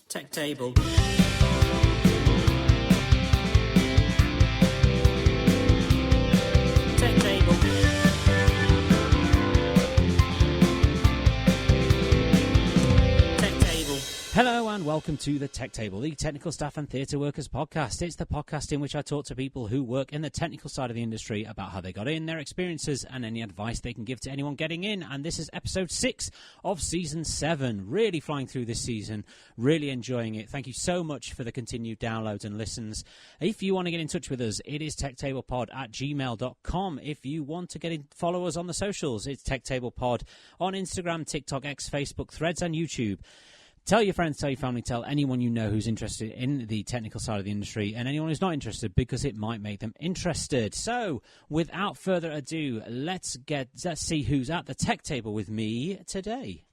Tech table. Tech table. Tech table. Hello and welcome to the Tech Table, the Technical Staff and Theatre Workers podcast. It's the podcast in which I talk to people who work in the technical side of the industry about how they got in, their experiences, and any advice they can give to anyone getting in. And this is episode 6 of season 7. Really flying through this season, really enjoying it. Thank you so much for the continued downloads and listens. If you want to get in touch with us, it is techtablepod@gmail.com. If you want to follow us on the socials, it's techtablepod on Instagram, TikTok, X, Facebook, Threads, and YouTube. Tell your friends, tell your family, tell anyone you know who's interested in the technical side of the industry and anyone who's not interested, because it might make them interested. So, without further ado, let's see who's at the tech table with me today.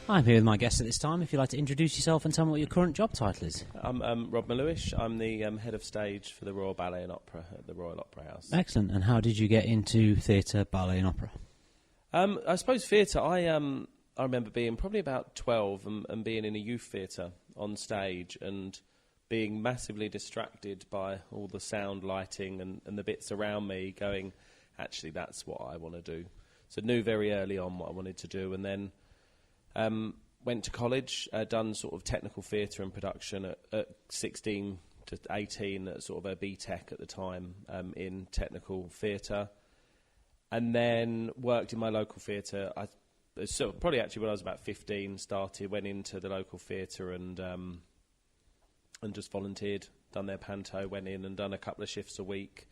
I'm here with my guest at this time. If you'd like to introduce yourself and tell me what your current job title is. I'm Rob Melhuish. I'm the head of stage for the Royal Ballet and Opera at the Royal Opera House. Excellent. And how did you get into theatre, ballet and opera? I suppose theatre, I remember being probably about 12 and being in a youth theatre on stage and being massively distracted by all the sound, lighting and the bits around me, going, actually, that's what I want to do. So knew very early on what I wanted to do, and then went to college, done sort of technical theatre and production at 16 to 18, at sort of a BTEC at the time in technical theatre. And then worked in my local theatre. So probably actually when I was about 15, went into the local theatre and just volunteered, done their panto, went in and done a couple of shifts a week,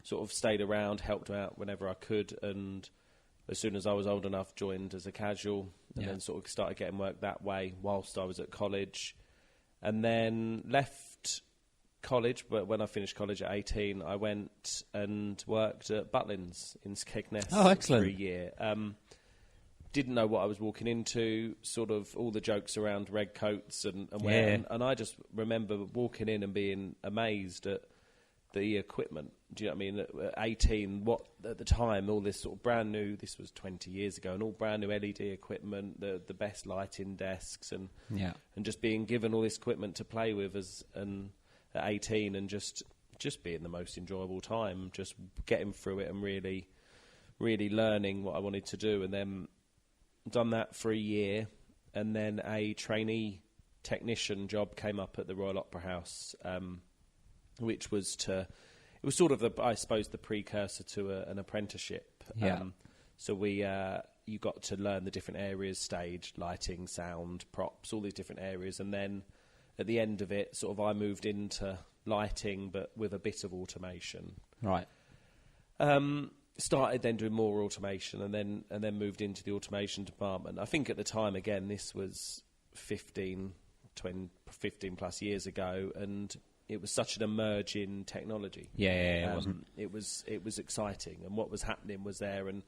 sort of stayed around, helped out whenever I could, and as soon as I was old enough, joined as a casual, and then sort of started getting work that way whilst I was at college, and then left college. But when I finished college at 18, I went and worked at Butlins in Skegness for a year. Didn't know what I was walking into, sort of all the jokes around red coats and and I just remember walking in and being amazed at the equipment. Do you know what I mean? At 18, what at the time, all this sort of brand new, this was 20 years ago, and all brand new LED equipment, the best lighting desks, and just being given all this equipment to play with at 18, and just being the most enjoyable time, just getting through it and really, really learning what I wanted to do. And then done that for a year, and then a trainee technician job came up at the Royal Opera House, which was it was sort of the precursor to an apprenticeship. So you got to learn the different areas: stage, lighting, sound, props, all these different areas, and then at the end of it, sort of I moved into lighting, but with a bit of automation. Right. Started then doing more automation, and then moved into the automation department. I think at the time, again, this was 15 plus years ago, and it was such an emerging technology. It wasn't. It was exciting, and what was happening was there, and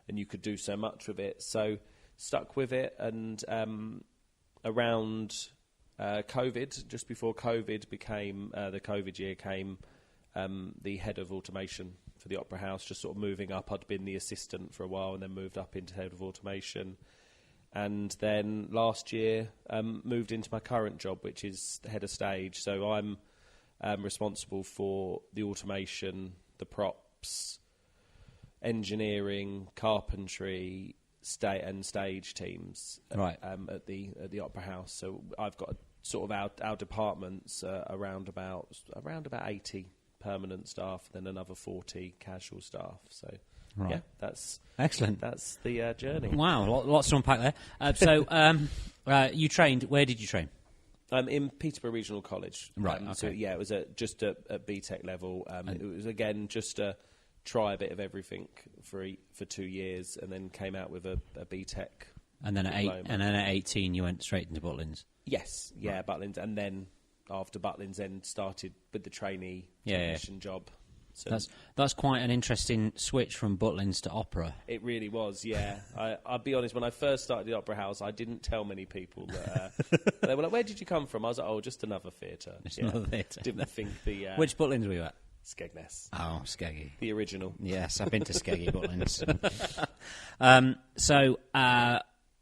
you could do so much with it. So stuck with it, and around COVID, just before COVID became the COVID year came, the head of automation for the Opera House, just sort of moving up. I'd been the assistant for a while and then moved up into head of automation, and then last year moved into my current job, which is head of stage. So I'm responsible for the automation, the props, engineering, carpentry, and stage teams at the Opera House. So I've got sort of our departments around about 80 permanent staff, then another 40 casual staff. So that's excellent. That's the journey. Wow, lots to unpack there. So you trained. Where did you train? In Peterborough Regional College. Right. Okay. So it was just at BTEC level. It was again just to try a bit of everything for 2 years, and then came out with a BTEC. And then at 18, you went straight into Butlins. Yes, right. Butlins, and then after Butlins, then started with the trainee technician job. So that's quite an interesting switch from Butlins to opera. It really was, yeah. I'll be honest, when I first started the Opera House, I didn't tell many people that. They were like, "Where did you come from?" I was like, "Oh, just another theatre." Another theatre. Didn't think the. Which Butlins were you at? Skegness. Oh, Skeggy. The original. Yes, I've been to Skeggy Butlins. So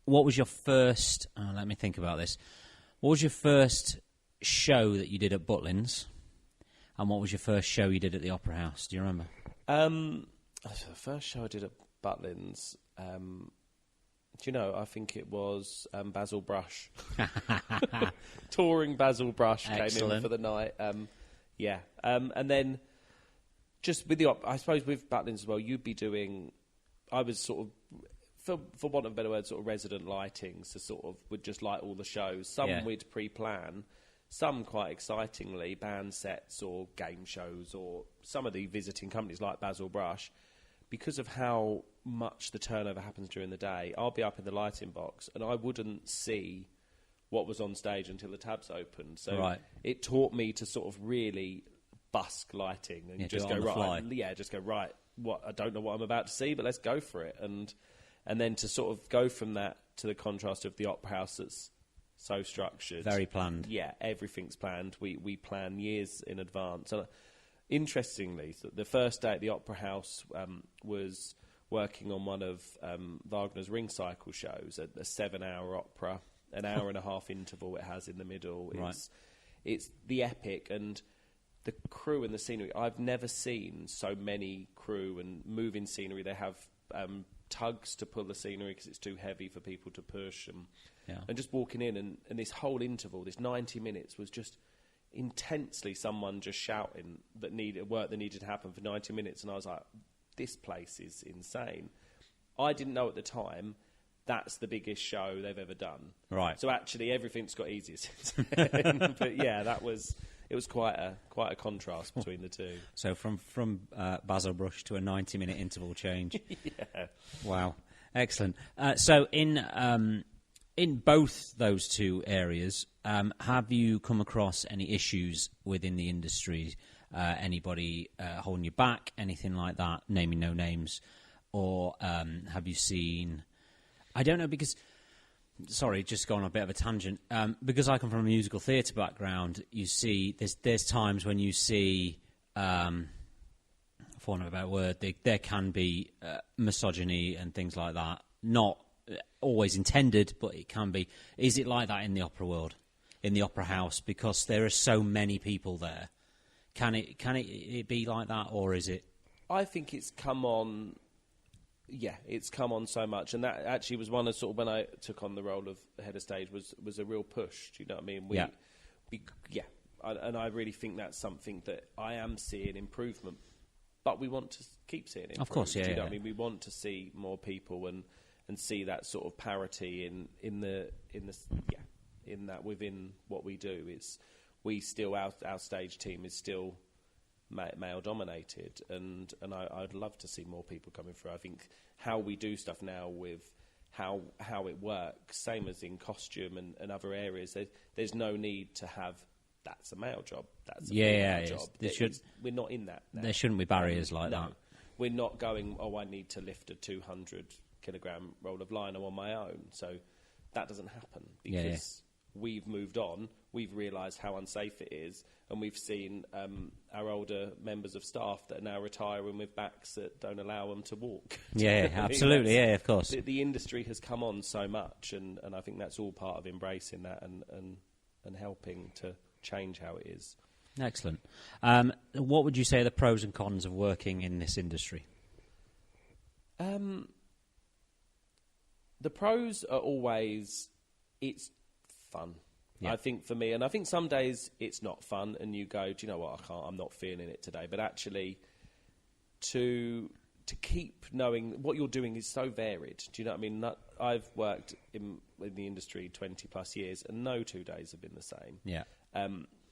what was your first... let me think about this. What was your first show that you did at Butlins? And what was your first show you did at the Opera House? Do you remember? The first show I did at Butlins... do you know, I think it was Basil Brush. Touring Basil Brush came in for the night. And then just with I suppose with Butlins as well, you'd be doing... I was sort of, for want of a better word, sort of resident lighting, so sort of would just light all the shows. Some we'd pre-plan, some quite excitingly, band sets or game shows, or some of the visiting companies like Basil Brush. Because of how much the turnover happens during the day, I'll be up in the lighting box and I wouldn't see what was on stage until the tabs opened. So it taught me to sort of really busk lighting and just go, right, what, I don't know what I'm about to see, but let's go for it. And then to sort of go from that to the contrast of the Opera House that's so structured. Very planned. Yeah, everything's planned. We plan years in advance. And interestingly, the first day at the Opera House was working on one of Wagner's Ring Cycle shows, a 7-hour opera, an hour and a half interval it has in the middle. It's the epic and the crew and the scenery. I've never seen so many crew and moving scenery. They have tugs to pull the scenery because it's too heavy for people to push. And just walking in and this whole interval, this 90 minutes was just... intensely someone just shouting that needed work that needed to happen for 90 minutes, and I was like, this place is insane. I didn't know at the time that's the biggest show they've ever done. Right. So actually everything's got easier since then. But yeah, it was quite a contrast between the two. So from Basil Brush to a 90-minute interval change. Yeah. Wow. Excellent. So in both those two areas, have you come across any issues within the industry? Anybody holding you back, anything like that, naming no names? Or have you seen... I don't know, because... Sorry, just going on a bit of a tangent. Because I come from a musical theatre background, you see... There's times when you see... for want of a better word, there can be misogyny and things like that. Not always intended, but it can be. Is it like that in the opera world, in the Opera House? Because there are so many people there. Can it be like that, or is it? I think it's come on. Yeah, it's come on so much, and that actually was one of sort of when I took on the role of head of stage was a real push. Do you know what I mean? And I really think that's something that I am seeing improvement, but we want to keep seeing it. Of course, yeah. Do you know what I mean? We want to see more people and see that sort of parity in that within what we do. It's we still our stage team is still male dominated, and I'd love to see more people coming through. I think how we do stuff now with how it works, same as in costume and other areas, there's no need to have that's a male job, that's a female job. We're not in that now. There shouldn't be barriers like that. We're not going, I need to lift a 200-kilogram roll of lino on my own. So that doesn't happen because we've moved on. We've realised how unsafe it is, and we've seen our older members of staff that are now retiring with backs that don't allow them to walk. Yeah, absolutely. Yeah, of course. The industry has come on so much, and I think that's all part of embracing that and helping to change how it is. Excellent. What would you say are the pros and cons of working in this industry? The pros are always it's fun. Yeah. I think for me, and I think some days it's not fun, and you go, do you know what? I'm not feeling it today. But actually, to keep knowing what you're doing is so varied. Do you know what I mean? I've worked in the industry 20 plus years, and no 2 days have been the same. Yeah.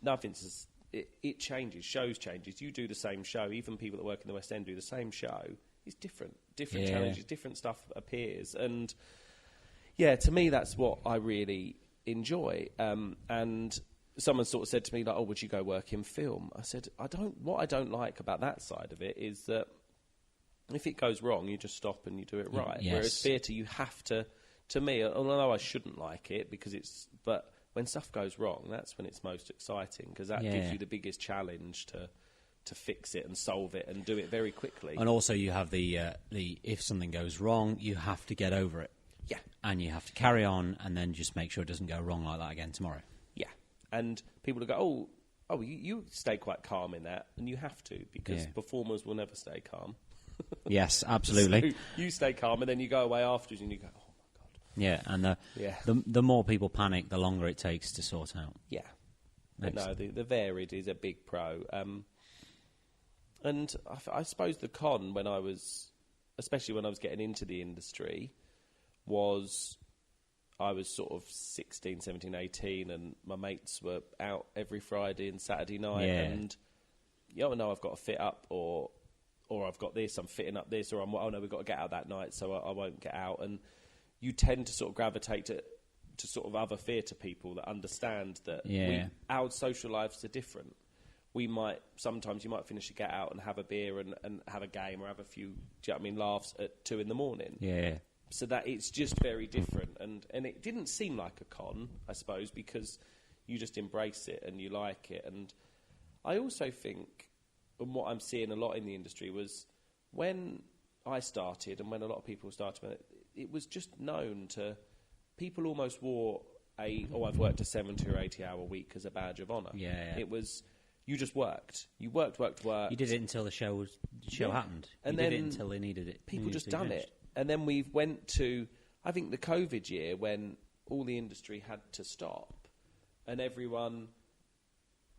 Nothing's. It changes. Shows changes. You do the same show. Even people that work in the West End do the same show. It's different. Different challenges. Different stuff appears. And yeah, to me, that's what I really enjoy. And someone sort of said to me, like, "Oh, would you go work in film?" I said, "I don't." What I don't like about that side of it is that if it goes wrong, you just stop and you do it right. Yes. Whereas theatre, you have to. To me, although I shouldn't like it but when stuff goes wrong, that's when it's most exciting because that gives you the biggest challenge to fix it and solve it and do it very quickly. And also you have the if something goes wrong, you have to get over it. Yeah. And you have to carry on and then just make sure it doesn't go wrong like that again tomorrow. Yeah. And people will go, you stay quite calm in that, and you have to, because performers will never stay calm. Yes, absolutely. So you stay calm, and then you go away afterwards, and you go, oh my God. Yeah, and the more people panic, the longer it takes to sort out. Yeah. But no, the varied is a big pro. And I suppose the con, especially when I was getting into the industry, was I was sort of 16, 17, 18, and my mates were out every Friday and Saturday night, and no, I've got to fit up, or I've got this, I'm fitting up this, or no, we've got to get out that night, so I won't get out. And you tend to sort of gravitate to sort of other theatre people that understand that our social lives are different. Sometimes you might finish a get out and have a beer and have a game, or have a few, laughs at 2 a.m. Yeah. So that it's just very different. And it didn't seem like a con, I suppose, because you just embrace it and you like it. And I also think, and what I'm seeing a lot in the industry, was when I started and when a lot of people started, it was just known to... People almost wore I've worked a 70 or 80 hour week as a badge of honour. Yeah. It was... You just worked. You worked. You did it until the show happened. And you then did it until they needed it. People just done it. And then we went to, I think, the COVID year, when all the industry had to stop, and everyone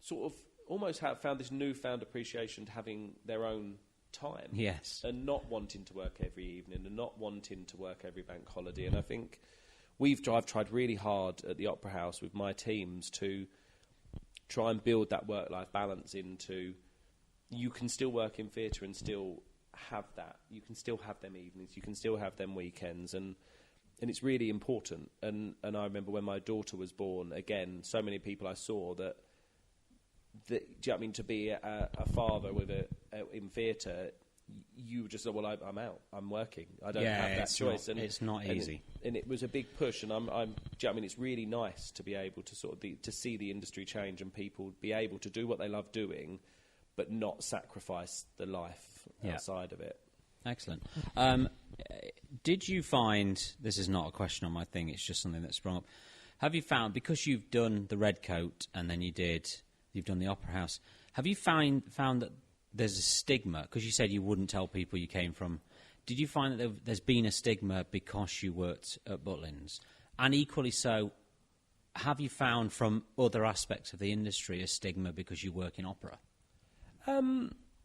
sort of almost found this newfound appreciation to having their own time. Yes. And not wanting to work every evening, and not wanting to work every bank holiday. And I think I've tried really hard at the Opera House with my teams to try and build that work-life balance into, you can still work in theatre and still have that. You can still have them evenings. You can still have them weekends. And it's really important. And I remember when my daughter was born, again, so many people I saw that do you know what I mean, to be a father with in theatre, you just said, well, I'm out. I'm working. I don't have that choice. It's not easy. And it was a big push. And do you know what I mean, it's really nice to be able to to see the industry change and people be able to do what they love doing, but not sacrifice the life outside of it. Excellent. Did you find, this is not a question on my thing, it's just something that sprung up, have you found, because you've done the Red Coat and then you've done the Opera House, have you found that there's a stigma, because you said you wouldn't tell people you came from, did you find that there's been a stigma because you worked at Butlins? And equally so, have you found from other aspects of the industry a stigma because you work in opera?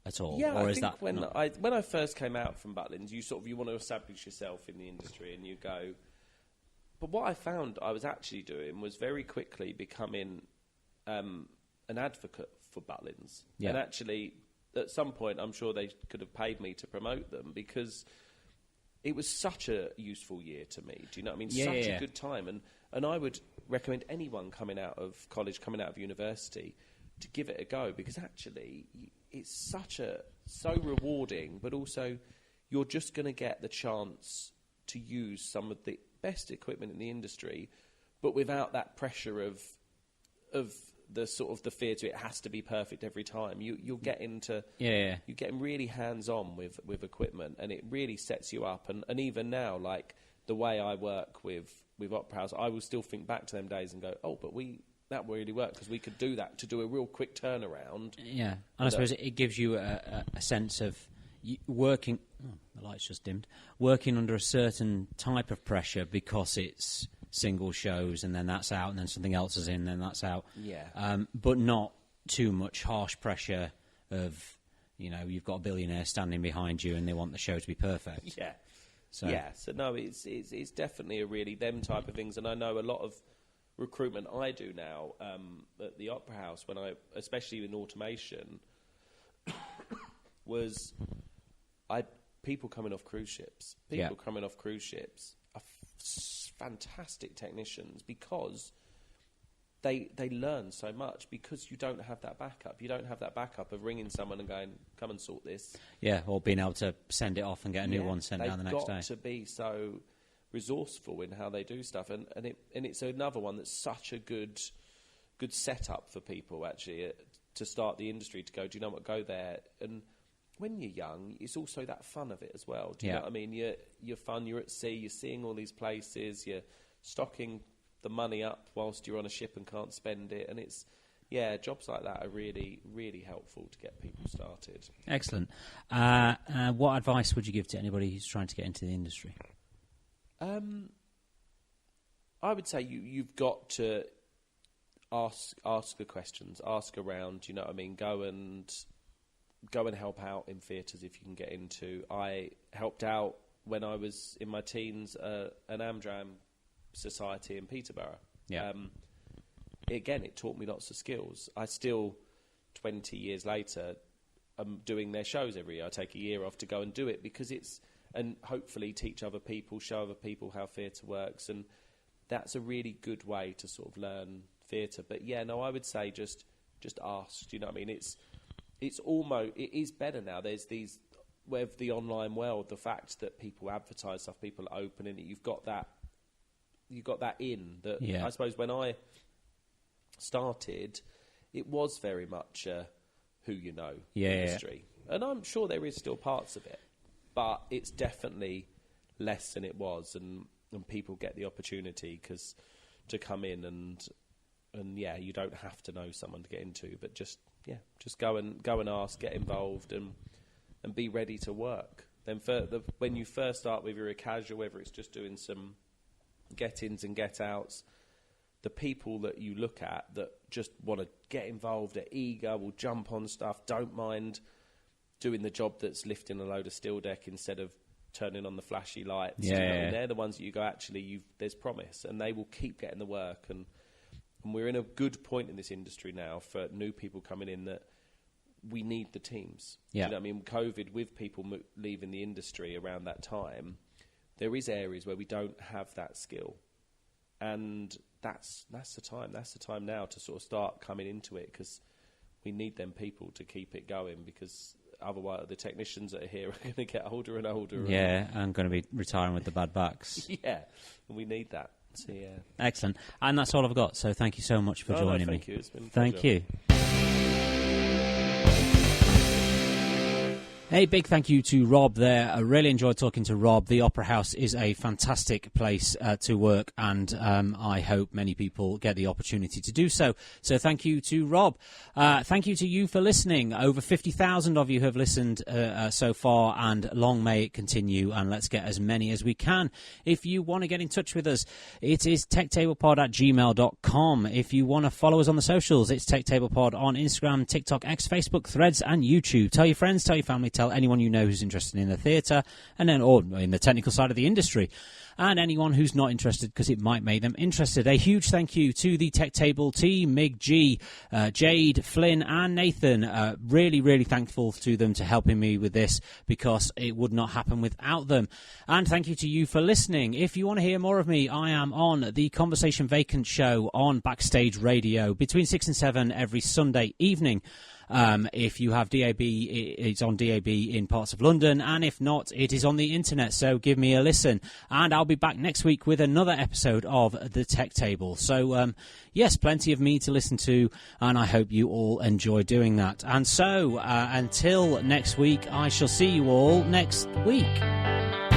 At all? Yeah, or I is think that when I first came out from Butlins, you want to establish yourself in the industry, and you go... But what I found I was actually doing was very quickly becoming an advocate for Butlins. Yeah. And actually, at some point, I'm sure they could have paid me to promote them, because it was such a useful year to me. Do you know what I mean? Such a good time. And I would recommend anyone coming out of college, coming out of university, to give it a go, because actually it's so rewarding, but also you're just going to get the chance to use some of the best equipment in the industry, but without that pressure of the sort of the theatre. It has to be perfect every time. You'll get into you're getting really hands on with equipment, and it really sets you up. And even now, like the way I work with Opera House, I will still think back to them days and go, oh, but that really worked, because we could do that to do a real quick turnaround. Yeah, and I suppose it gives you a sense of working... Oh, the light's just dimmed. Working under a certain type of pressure, because it's single shows and then that's out, and then something else is in, and then that's out. Yeah. But not too much harsh pressure of, you've got a billionaire standing behind you and they want the show to be perfect. Yeah. So no, it's definitely a really them type of things. And I know a lot of recruitment I do now at the Opera House, especially in automation, was people coming off cruise ships. People coming off cruise ships are fantastic technicians, because they learn so much, because you don't have that backup. You don't have that backup of ringing someone and going, come and sort this. Yeah, or being able to send it off and get a new one sent down the next day. They've got to be so resourceful in how they do stuff, and it's another one that's such a good setup for people, actually, to start the industry, to go, do you know what, go there. And when you're young, it's also that fun of it as well. Do you know what I mean? You're fun. You're at sea. You're seeing all these places. You're stocking the money up whilst you're on a ship and can't spend it. And it's jobs like that are really, really helpful to get people started. Excellent. What advice would you give to anybody who's trying to get into the industry? I would say you've got to ask the questions, ask around. You know what I mean? Go and help out in theatres if you can get into. I helped out when I was in my teens, an Amdram society in Peterborough. Yeah. Again, it taught me lots of skills. I still, 20 years later, am doing their shows every year. I take a year off to go and do it because and hopefully teach other people, show other people how theatre works. And that's a really good way to sort of learn theatre. But I would say just ask. Do you know what I mean? It is better now. There's with the online world, the fact that people advertise stuff, people are opening it. You've got that in that. I suppose when I started, it was very much who you know industry, and I'm sure there is still parts of it, but it's definitely less than it was, and people get the opportunity to come in and you don't have to know someone to get into, but just go and ask, get involved, and be ready to work. Then when you first start, whether you're a casual, whether it's just doing some get-ins and get-outs, the people that you look at that just want to get involved, are eager, will jump on stuff, don't mind doing the job that's lifting a load of steel deck instead of turning on the flashy lights. And they're the ones that you go, actually, there's promise, and they will keep getting the work. And we're in a good point in this industry now for new people coming in that we need the teams. Yeah. Do you know what I mean? COVID, with people leaving the industry around that time, there is areas where we don't have that skill. And that's the time. That's the time now to sort of start coming into it, because we need them people to keep it going, because otherwise the technicians that are here are going to get older and older. Yeah, and going to be retiring with the bad backs. Yeah, and we need that. So, excellent. And that's all I've got. So thank you so much for joining me. Thank you. It's been a Thank pleasure. you. Hey, big thank you to Rob there. I really enjoyed talking to Rob. The Opera House is a fantastic place to work, and I hope many people get the opportunity to do so. So thank you to Rob. Thank you to you for listening. Over 50,000 of you have listened so far, and long may it continue, and let's get as many as we can. If you want to get in touch with us, it is techtablepod@gmail.com. If you want to follow us on the socials, it's techtablepod on Instagram, TikTok, X, Facebook, Threads, and YouTube. Tell your friends, tell your family, tell anyone you know who's interested in the theatre or in the technical side of the industry, and anyone who's not interested, because it might make them interested. A huge thank you to the Tech Table team, Mig G, Jade, Flynn, and Nathan. Really, really thankful to them to helping me with this, because it would not happen without them. And thank you to you for listening. If you want to hear more of me, I am on the Conversation Vacant show on Backstage Radio between 6 and 7 every Sunday evening. If you have DAB, it's on DAB in parts of London, and if not, it is on the internet, so give me a listen. And I'll be back next week with another episode of The Tech Table. So, yes, plenty of me to listen to, and I hope you all enjoy doing that. And so, until next week, I shall see you all next week.